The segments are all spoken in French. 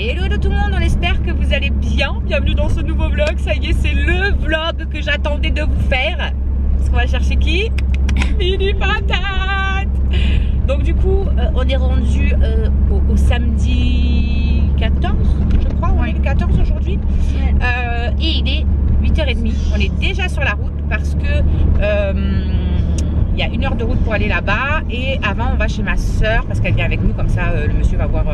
Hello tout le monde, on espère que vous allez bien. Bienvenue dans ce nouveau vlog. Ça y est, c'est le vlog que j'attendais de vous faire. Parce qu'on va chercher qui? Mini Patate. Donc du coup, on est rendu au samedi 14, je crois. On est le 14 aujourd'hui. Et il est 8h30. On est déjà sur la route parce que il y a 1 heure de route pour aller là-bas. Et avant, on va chez ma soeur parce qu'elle vient avec nous. Comme ça, le monsieur va voir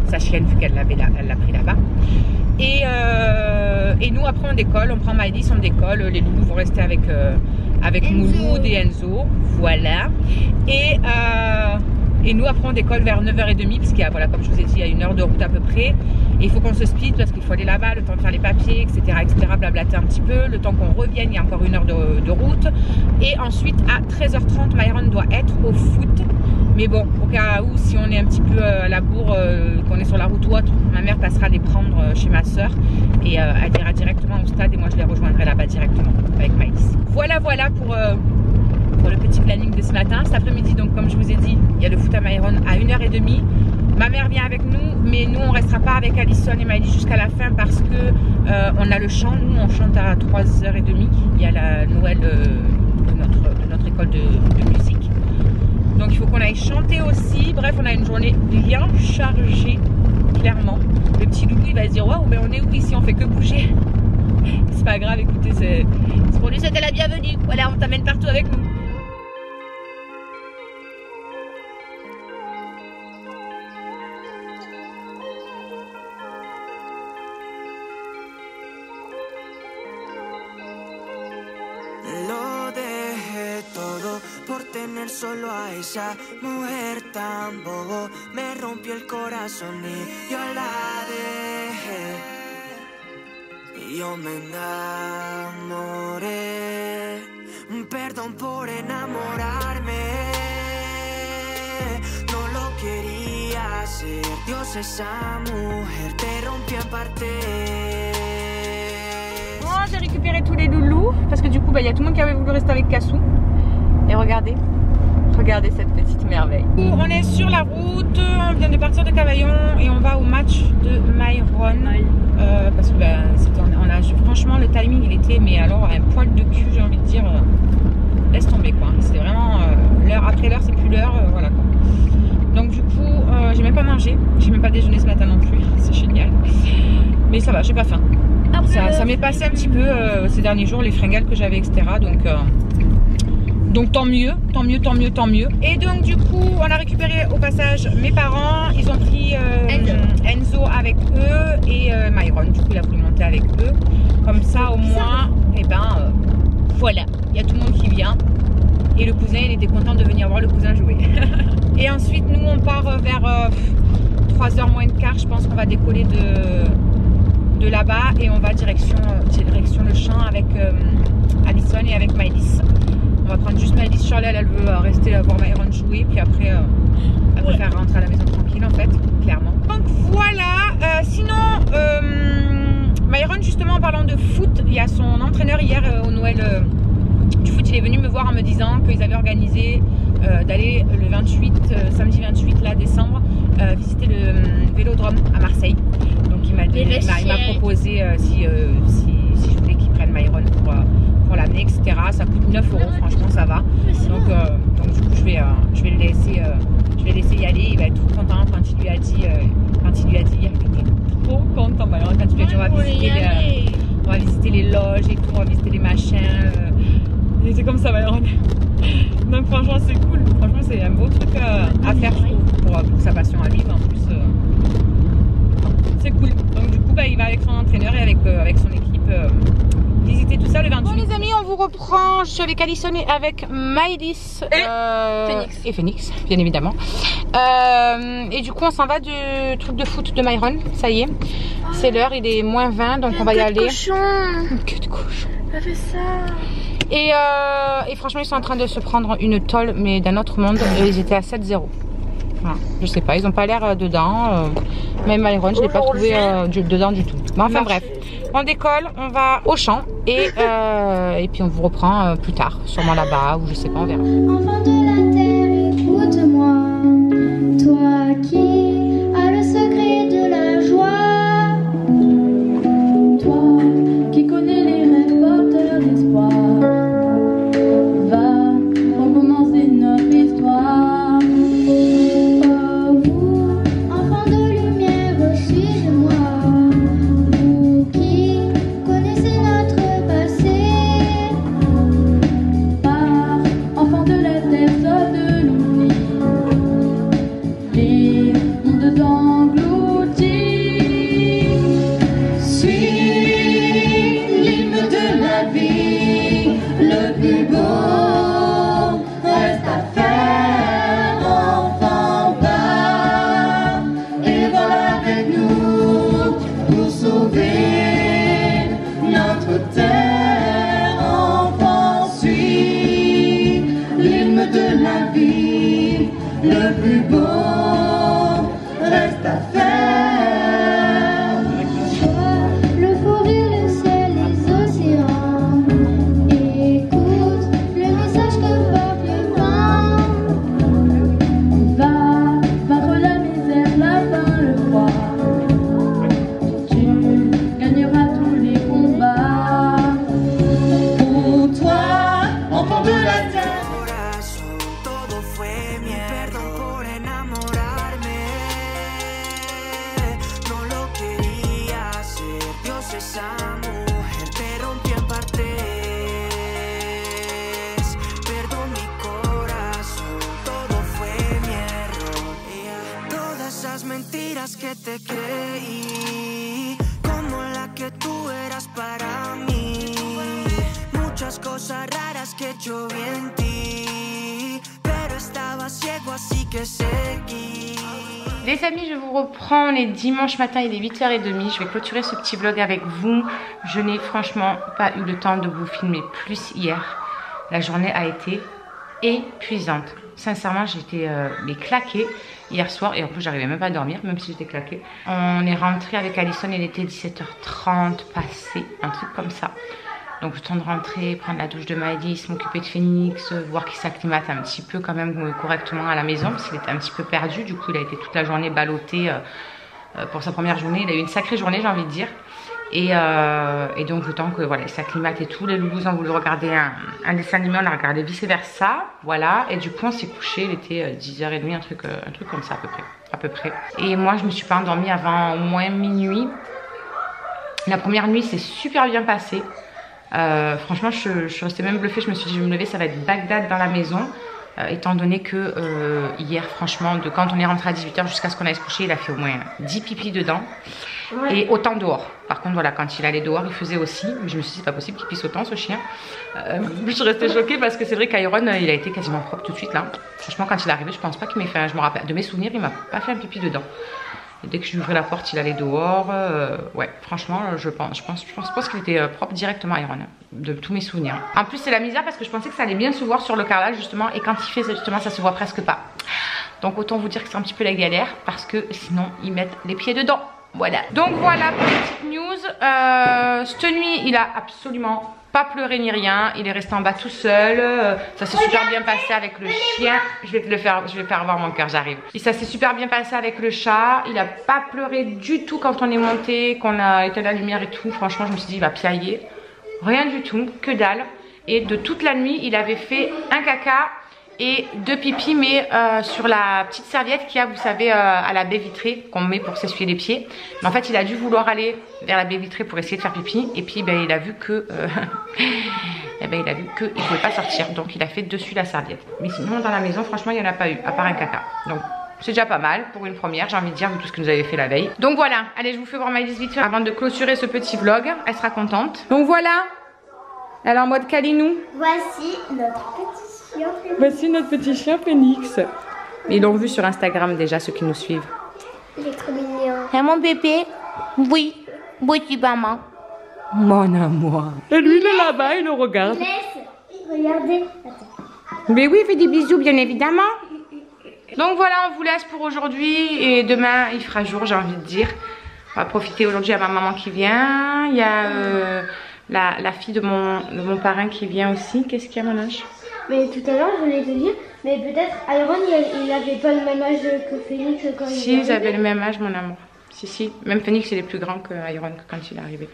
sa chienne vu qu'elle l'a pris là-bas. Et nous, après, on décolle. On prend Maëlys, on décolle. Les loulous vont rester avec Mouloud et Enzo. Voilà. Et nous, après, on décolle vers 9h30 parce qu'il y a, voilà, comme je vous ai dit, il y a 1 heure de route à peu près. Et il faut qu'on se split parce qu'il faut aller là-bas, le temps de faire les papiers, etc., blablater un petit peu. Le temps qu'on revienne, il y a encore 1 heure de route. Et ensuite, à 13h30, Myron doit être au foot. Mais bon, au cas où, si on est un petit peu à la bourre, qu'on est sur la route ou autre, ma mère passera les prendre chez ma soeur. Et elle ira directement au stade et moi, je les rejoindrai là-bas directement avec Maëlys. Voilà pour le petit planning de ce matin. Cet après-midi, donc comme je vous ai dit, il y a le foot à Myron à 1h30. Ma mère vient avec nous, mais nous on restera pas avec Alison et Maëlys jusqu'à la fin parce que on a le chant. Nous on chante à 3h30. Il y a la Noël de notre école de musique. Donc il faut qu'on aille chanter aussi. Bref, on a une journée bien chargée, clairement. Le petit loulou il va se dire waouh, mais on est où ici, on fait que bouger. C'est pas grave, écoutez, c'est pour lui souhaiter la bienvenue. Voilà, on t'amène partout avec nous. Solo a esa mujer tan bobo me rompió el corazón y yo la dejé y yo me enamoré. Perdón por enamorarme, no lo quería hacer. Dios, esa mujer te rompió en partes. Bon, j'ai récupéré tous les loulous parce que du coup, il y a tout le monde qui avait voulu rester avec Cassou. Et regardez cette petite merveille. On est sur la route, on vient de partir de Cavaillon et on va au match de Myron. Parce que on a franchement le timing il était mais alors un poil de cul, j'ai envie de dire, laisse tomber quoi. C'est vraiment l'heure après l'heure, c'est plus l'heure, voilà quoi. Donc du coup j'ai même pas mangé, j'ai même pas déjeuné ce matin non plus, c'est génial. Mais ça va, j'ai pas faim. Ça m'est passé un petit peu ces derniers jours les fringales que j'avais, etc. Donc tant mieux. Et donc du coup on a récupéré au passage mes parents. Ils ont pris Enzo avec eux et Myron. Du coup il a voulu monter avec eux. Comme ça au moins, et voilà, il y a tout le monde qui vient. Et le cousin il était content de venir voir le cousin jouer. Et ensuite nous on part vers 3h moins de quart. Je pense qu'on va décoller de là-bas et on va direction le champ avec Alison et avec Maëlys. On va prendre juste Maëlys. Charlotte, elle veut rester voir Myron jouer. Puis après, elle préfère rentrer à la maison tranquille en fait, clairement. Donc voilà. Sinon, Myron, justement en parlant de foot, il y a son entraîneur hier au Noël du foot. Il est venu me voir en me disant qu'ils avaient organisé d'aller le 28, samedi 28 là, décembre, visiter le vélodrome à Marseille. Donc il m'a proposé si je voulais qu'ils prennent Myron pour l'amener, etc. Ça coûte 9 €, franchement ça va. Donc du coup je vais le laisser y aller. Il va être trop content quand il lui a dit hier. Il était trop content Myron quand il lui a dit on va visiter les loges et tout, on va visiter les machins. Il était comme ça Myron. Donc franchement c'est cool. Franchement c'est un beau truc à faire je trouve pour sa passion à vivre en plus. C'est cool. Donc du coup il va avec son entraîneur et avec son équipe visiter tout ça le 28. Bon les amis, on vous reprend. Je suis avec Alison et avec Maëlys et Phoenix, bien évidemment. Et du coup on s'en va du truc de foot de Myron. Ça y est, c'est l'heure, il est moins 20 donc on va y aller. Une queue de cochon. Elle fait ça. Et franchement ils sont en train de se prendre une tôle mais d'un autre monde. Ils étaient à 7-0. Voilà. Je sais pas, ils ont pas l'air dedans. Même Myron, je l'ai pas trouvé dedans du tout. Mais enfin bref, on décolle, on va au champ et puis on vous reprend plus tard, sûrement là-bas ou je sais pas, on verra. Enfant de la terre, écoute-moi, toi qui as le secret de la joie. de la vie, le plus beau reste à faire. Le forêt, le ciel, les océans. Écoute le message que porte le vent. Va vaincre la misère, la faim, le froid. Tu gagneras tous les combats. Pour toi, enfant de la terre. Corazón, todo fue mierda. Perdón por enamorarme. No lo quería hacer. Dios, esa mujer te rompió en partes. Perdón mi corazón, todo fue mi error. Todas esas mentiras que te creí, como la que tú eras para mí. Muchas cosas raras que yo vi en ti, pero estaba ciego así que seguí. Les amis, je vous reprends, on est dimanche matin, il est 8h30, je vais clôturer ce petit vlog avec vous. Je n'ai franchement pas eu le temps de vous filmer plus hier. La journée a été épuisante. Sincèrement, j'étais claquée hier soir et en plus j'arrivais même pas à dormir, même si j'étais claquée. On est rentré avec Alison, il était 17h30 passé, un truc comme ça. Donc le temps de rentrer, prendre la douche de Maëlys, m'occuper de Phoenix, voir qu'il s'acclimate un petit peu quand même correctement à la maison parce qu'il était un petit peu perdu. Du coup il a été toute la journée ballotté pour sa première journée. Il a eu une sacrée journée, j'ai envie de dire. Et donc le temps que voilà, il s'acclimate et tout, les loulous ont voulu regarder un dessin animé, on a regardé vice versa, voilà. Et du coup on s'est couché, il était 10h30, un truc comme ça à peu près. Et moi je me suis pas endormie avant au moins minuit. La première nuit s'est super bien passée. Franchement je suis restée même bluffée, je me suis dit je vais me lever, ça va être Bagdad dans la maison, étant donné que hier franchement de quand on est rentré à 18h jusqu'à ce qu'on aille se coucher, il a fait au moins 10 pipis dedans, ouais. Et autant dehors. Par contre voilà, quand il allait dehors il faisait aussi, mais je me suis dit c'est pas possible qu'il pisse autant ce chien. Je suis restée choquée parce que c'est vrai qu'Iron il a été quasiment propre tout de suite là. Franchement quand il est arrivé je pense pas qu'il m'ait fait, je me rappelle de mes souvenirs, il m'a pas fait un pipi dedans. Dès que je lui ouvrais la porte, il allait dehors. Ouais, franchement, je pense qu'il était propre directement, Iron, de tous mes souvenirs. En plus, c'est la misère parce que je pensais que ça allait bien se voir sur le carrelage, justement. Et quand il fait justement, ça se voit presque pas. Donc, autant vous dire que c'est un petit peu la galère parce que sinon, ils mettent les pieds dedans. Voilà. Donc, voilà pour les petites news. Cette nuit, il a absolument pas pleuré ni rien, il est resté en bas tout seul, ça s'est super bien passé avec le chien, je vais faire voir mon cœur, j'arrive. Et ça s'est super bien passé avec le chat, il a pas pleuré du tout quand on est monté, qu'on a éteint la lumière et tout, franchement je me suis dit il va piailler, rien du tout, que dalle. Et de toute la nuit il avait fait un caca et 2 pipis, mais sur la petite serviette qu'il y a, vous savez, à la baie vitrée qu'on met pour s'essuyer les pieds. Mais en fait, il a dû vouloir aller vers la baie vitrée pour essayer de faire pipi. Et puis, ben, il a vu que il pouvait pas sortir. Donc, il a fait dessus la serviette. Mais sinon, dans la maison, franchement, il n'y en a pas eu, à part un caca. Donc, c'est déjà pas mal pour une première, j'ai envie de dire, vu tout ce que nous avez fait la veille. Donc, voilà. Allez, je vous fais voir Maëlys vite fait avant de clôturer ce petit vlog. Elle sera contente. Donc, voilà. Elle est en mode câlinou. Voici notre petit chien. Voici notre petit chien Phoenix. Ils l'ont vu sur Instagram déjà, ceux qui nous suivent. Il est trop mignon. C'est mon bébé? Oui. Oui, tu maman. Mon amour. Et lui, il est là-bas, il le regarde. Laisse. Regardez. Attends. Mais oui, il fait des bisous, bien évidemment. Donc voilà, on vous laisse pour aujourd'hui. Et demain, il fera jour, j'ai envie de dire. On va profiter aujourd'hui à ma maman qui vient. Il y a la fille de mon parrain qui vient aussi. Qu'est-ce qu'il y a, mon âge? Mais tout à l'heure, je voulais te dire, mais peut-être Iron, il avait pas le même âge que Phoenix quand il est arrivé. Si, ils avaient le même âge, mon amour. Si, si. Même Phoenix, il est plus grand que Iron quand il est arrivé.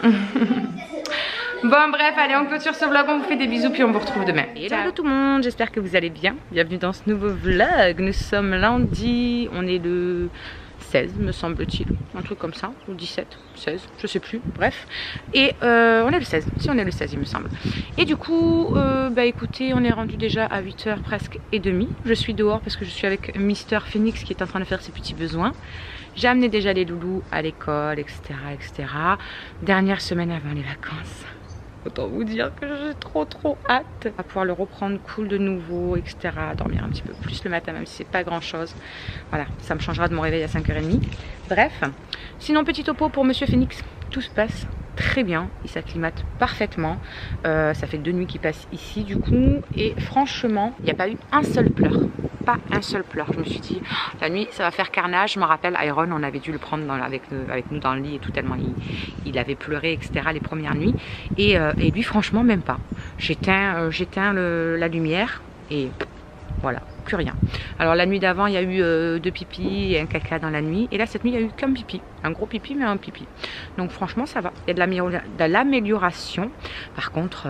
Bon, bref, allez, on clôture ce vlog. On vous fait des bisous, puis on vous retrouve demain. Et salut tout le monde, j'espère que vous allez bien. Bienvenue dans ce nouveau vlog. Nous sommes lundi, on est le 16, me semble-t-il. Un truc comme ça, ou 17, 16, je sais plus, bref. Et on est le 16, si on est le 16, il me semble. Et du coup, bah écoutez, on est rendu déjà à 8h presque et demie. Je suis dehors parce que je suis avec Mister Phoenix qui est en train de faire ses petits besoins. J'ai amené déjà les loulous à l'école, etc., etc. Dernière semaine avant les vacances. Autant vous dire que j'ai trop hâte à pouvoir le reprendre cool de nouveau, etc. Dormir un petit peu plus le matin, même si c'est pas grand chose. Voilà, ça me changera de mon réveil à 5h30. Bref, sinon petit topo pour Monsieur Phoenix. Tout se passe très bien, il s'acclimate parfaitement. Ça fait 2 nuits qu'il passe ici du coup. Et franchement, il n'y a pas eu un seul pleur. Pas un seul pleur. Je me suis dit, la nuit ça va faire carnage. Je me rappelle, Iron, on avait dû le prendre avec nous dans le lit et tout, tellement il avait pleuré, etc. les premières nuits. Et lui, franchement, même pas. J'éteins la lumière et voilà, plus rien. Alors la nuit d'avant, il y a eu 2 pipis et un caca dans la nuit. Et là, cette nuit, il y a eu qu'un pipi. Un gros pipi, mais un pipi. Donc franchement, ça va. Il y a de l'amélioration. Par contre,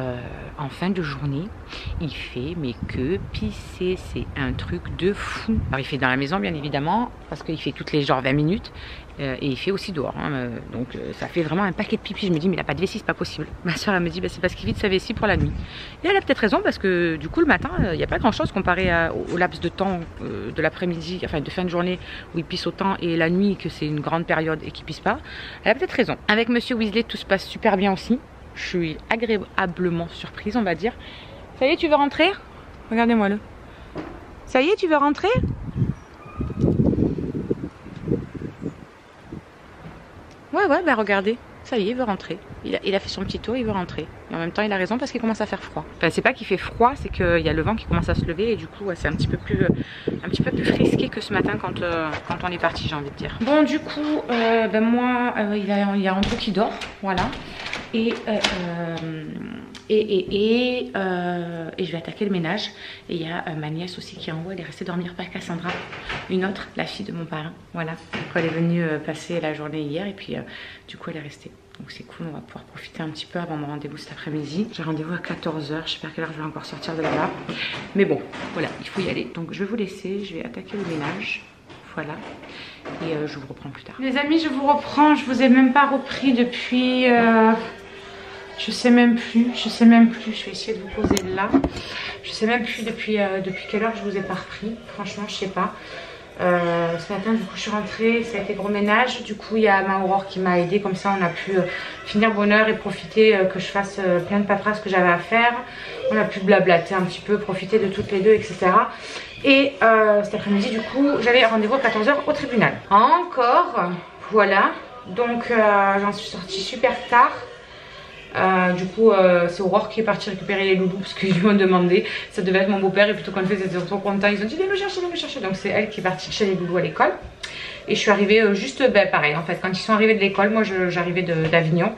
en fin de journée, il fait mais que pisser. C'est un truc de fou. Alors il fait dans la maison, bien évidemment, parce qu'il fait toutes les genre 20 minutes. Et il fait aussi dehors, hein, donc ça fait vraiment un paquet de pipi. Je me dis mais il n'a pas de vessie, c'est pas possible. Ma soeur elle me dit bah, c'est parce qu'il vide sa vessie pour la nuit. Et elle a peut-être raison parce que du coup le matin il n'y a pas grand chose comparé au laps de temps de l'après-midi, enfin de fin de journée où il pisse autant et la nuit que c'est une grande période et qu'il pisse pas. Elle a peut-être raison. Avec Monsieur Weasley tout se passe super bien aussi. Je suis agréablement surprise on va dire. Ça y est tu veux rentrer? Regardez-moi le. Ça y est tu veux rentrer? Ouais, bah regardez, ça y est, il veut rentrer. Il a fait son petit tour, il veut rentrer. Et en même temps, il a raison parce qu'il commence à faire froid. Enfin, c'est pas qu'il fait froid, c'est qu'il y a le vent qui commence à se lever et du coup, ouais, c'est un petit peu plus frisqué que ce matin quand on est parti, j'ai envie de dire. Bon, du coup, ben moi, il y a Andrew qui dort, voilà. Et je vais attaquer le ménage. Et il y a ma nièce aussi qui est en haut, elle est restée dormir par Cassandra, une autre, la fille de mon parrain, voilà. Elle est venue passer la journée hier et puis du coup elle est restée. Donc c'est cool, on va pouvoir profiter un petit peu avant mon rendez-vous cet après-midi. J'ai rendez-vous à 14 h, je sais pas à quelle heure je vais encore sortir de là-bas. Mais bon, voilà, il faut y aller. Donc je vais vous laisser, je vais attaquer le ménage, voilà. Et je vous reprends plus tard. Les amis, je vous reprends, je vous ai même pas repris depuis... je sais même plus, je vais essayer de vous poser là. Je sais même plus depuis quelle heure je vous ai pas repris, franchement je sais pas. Ce matin du coup je suis rentrée, ça a été gros ménage, du coup il y a ma Aurore qui m'a aidé, comme ça on a pu finir bonne heure et profiter que je fasse plein de paperasses que j'avais à faire. On a pu blablater un petit peu, profiter de toutes les deux, etc. Et cet après-midi du coup j'avais rendez-vous à 14 h au tribunal. Encore, voilà, donc j'en suis sortie super tard. Du coup c'est Aurore qui est partie récupérer les loulous parce qu'ils lui ont demandé, ça devait être mon beau-père et plutôt qu'on le fait ils étaient trop contents, ils ont dit viens me chercher, donc c'est elle qui est partie chercher les loulous à l'école. Et je suis arrivée juste pareil en fait, quand ils sont arrivés de l'école, moi j'arrivais d'Avignon,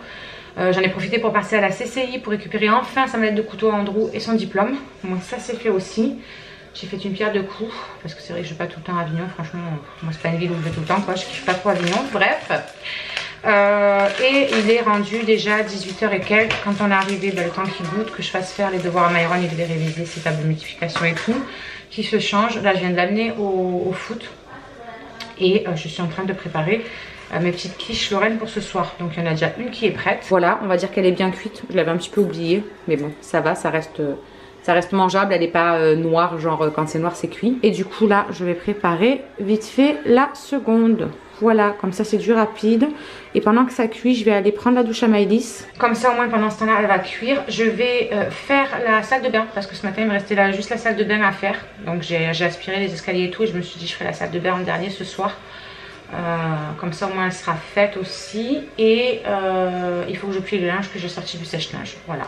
j'en ai profité pour passer à la CCI pour récupérer enfin sa mallette de couteau à Andrew et son diplôme. Moi ça c'est fait aussi. J'ai fait une pierre de coups parce que c'est vrai que je vais pas tout le temps à Avignon, franchement moi c'est pas une ville où je vais tout le temps quoi, je kiffe pas trop Avignon, bref. Et il est rendu déjà 18 h et quelques. Quand on est arrivé, le temps qu'il goûte, que je fasse faire les devoirs à Myron, il devait réviser ses tables de multiplication et tout, qui se change. Là je viens de l'amener au foot et je suis en train de préparer mes petites quiches Lorraine pour ce soir. Donc il y en a déjà une qui est prête. Voilà, on va dire qu'elle est bien cuite. Je l'avais un petit peu oubliée, mais bon ça va, ça reste mangeable, elle n'est pas noire, genre quand c'est noir c'est cuit. Et du coup là je vais préparer vite fait la seconde. Voilà, comme ça c'est du rapide. Et pendant que ça cuit, je vais aller prendre la douche à Maëlys. Comme ça au moins pendant ce temps là elle va cuire. Je vais faire la salle de bain parce que ce matin il me restait là juste la salle de bain à faire. Donc j'ai aspiré les escaliers et tout et je me suis dit je ferai la salle de bain en dernier ce soir. Comme ça au moins elle sera faite aussi. Et il faut que je plie le linge que j'ai sorti du sèche-linge. Voilà.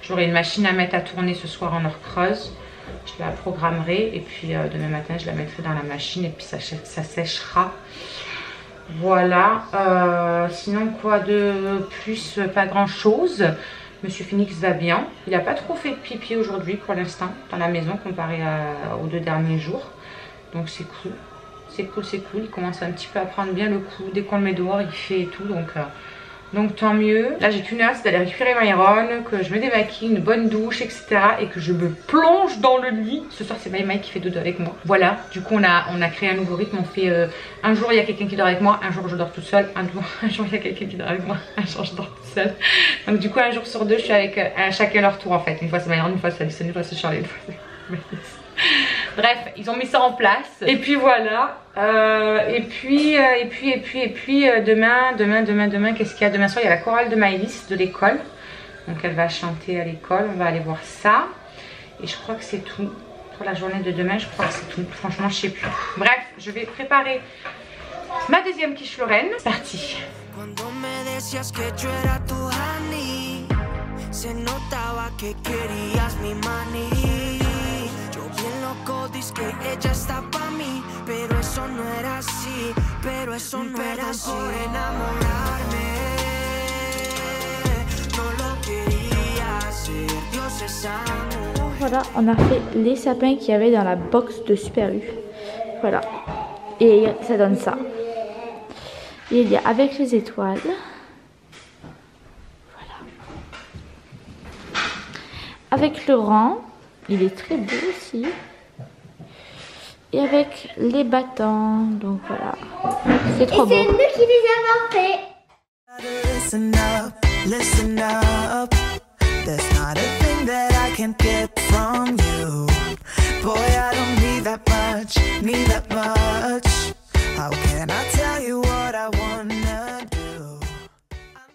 J'aurai une machine à mettre à tourner ce soir en heure creuse. Je la programmerai et puis demain matin je la mettrai dans la machine et puis ça séchera. Voilà, sinon quoi de plus, pas grand chose. Monsieur Phoenix va bien. Il n'a pas trop fait de pipi aujourd'hui pour l'instant dans la maison comparé aux 2 derniers jours. Donc c'est cool. C'est cool. Il commence un petit peu à prendre bien le coup. Dès qu'on le met dehors, il fait et tout. Donc tant mieux. Là j'ai qu'une heure, c'est d'aller récupérer Myron, que je me démaquille, une bonne douche, etc. Et que je me plonge dans le lit. Ce soir c'est Maï qui fait dodo avec moi. Voilà, du coup on a créé un nouveau rythme. On fait un jour il y a quelqu'un qui dort avec moi, un jour je dors toute seule, un jour il y a quelqu'un qui dort avec moi, un jour je dors toute seule. Donc du coup un jour sur 2 je suis avec chacun leur tour en fait. Une fois c'est Myron, une fois c'est Alison, une fois c'est Charlie, une fois c'est... Bref, ils ont mis ça en place. Et puis voilà. Et puis demain, qu'est-ce qu'il y a? Demain soir, il y a la chorale de Maëlys de l'école. Donc elle va chanter à l'école. On va aller voir ça. Et je crois que c'est tout. Pour la journée de demain, je crois que c'est tout. Franchement, je sais plus. Bref, je vais préparer ma deuxième quiche Lorraine. C'est parti. se notaba que querías mi maní. Yo bien loco, dice que ella está pa' mí, pero eso no era así, pero eso no era así. Por enamorarme, no lo quería hacer, Dios es amor. Voilà, on a fait les sapins qu'il y avait dans la box de Super U. Voilà, et ça donne ça. Et il y a avec les étoiles. Voilà. Avec le rang, il est très beau aussi. Et avec les bâtons, donc voilà. C'est trop beau. C'est nous qui les avons fait. Listen up, listen up. There's not a thing that I can't get from you. Boy, I don't need that much, need that much. How can I tell you what I want?